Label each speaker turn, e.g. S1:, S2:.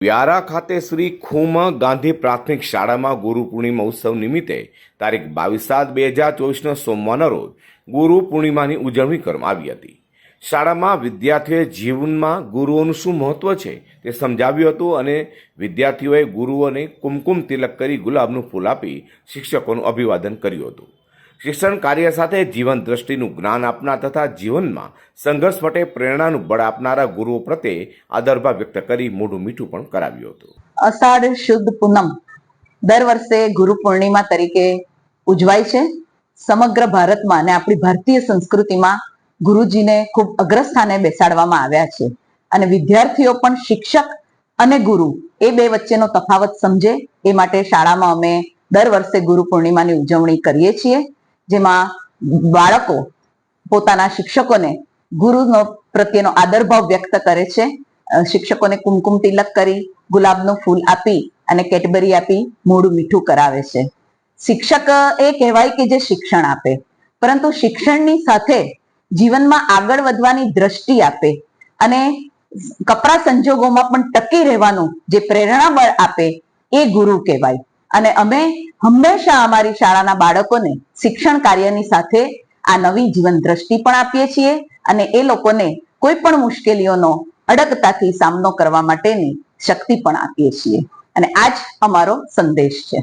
S1: વ્યારા ખાતે શ્રી ખૂમ ગાંધી પ્રાથમિક શાળામાં ગુરુ પૂર્ણિમા ઉત્સવ નિમિત્તે તારીખ 22/7/2024 સોમવારના રોજ ગુરુ પૂર્ણિમાની ઉજવણી કરવામાં આવી હતી। શાળામાં વિદ્યાર્થીઓએ જીવનમાં ગુરુઓનું શું મહત્વ છે તે સમજાવ્યું હતું અને વિદ્યાર્થીઓએ ગુરુઓને કુમકુમ તિલક કરી ગુલાબનું ફૂલ આપી શિક્ષકોનું અભિવાદન કર્યું હતું। શિક્ષણ કાર્ય સાથે જીવન દ્રષ્ટિનું જ્ઞાન આપનાર તથા જીવનમાં સંઘર્ષ માટે પ્રેરણાનું બળ આપનારા ગુરુઓ પ્રત્યે આદરભાવ વ્યક્ત કરી મોઢું મીઠું પણ કરાવ્યું હતું।
S2: અષાઢ શુદ્ધ પૂનમ દર વર્ષે ગુરુ પૂર્ણિમા તરીકે ઉજવાય છે। સમગ્ર ભારતમાં અને આપણી ભારતીય સંસ્કૃતિમાં ગુરુજીને ખૂબ અગ્રસ્થાને બેસાડવામાં આવ્યા છે અને વિદ્યાર્થીઓ પણ શિક્ષક અને ગુરુ એ બે વચ્ચેનો તફાવત સમજે એ માટે શાળામાં અમે દર વર્ષે ગુરુ પૂર્ણિમાની ઉજવણી કરીએ છીએ, જેમાં બાળકો પોતાના શિક્ષકોને ગુરુનો પ્રત્યેનો આદરભાવ વ્યક્ત કરે છે। શિક્ષકોને કુમકુમ તિલક કરી ગુલાબનું ફૂલ આપી અને કેડબરી આપી મોઢું મીઠું કરાવે છે। શિક્ષક એ કહેવાય કે જે શિક્ષણ આપે, પરંતુ શિક્ષણની સાથે જીવનમાં આગળ વધવાની દ્રષ્ટિ આપે અને કપરા સંજોગોમાં પણ ટકી રહેવાનું જે પ્રેરણા બળ આપે એ ગુરુ કહેવાય। અને અમે હંમેશા અમારી શાળાના બાળકોને શિક્ષણ કાર્યની સાથે આ નવી જીવન દ્રષ્ટિ પણ આપીએ છીએ અને એ લોકોને કોઈ પણ મુશ્કેલીઓનો અડગતાથી સામનો કરવા માટેની શક્તિ પણ આપીએ છીએ અને આ જ અમારો સંદેશ છે।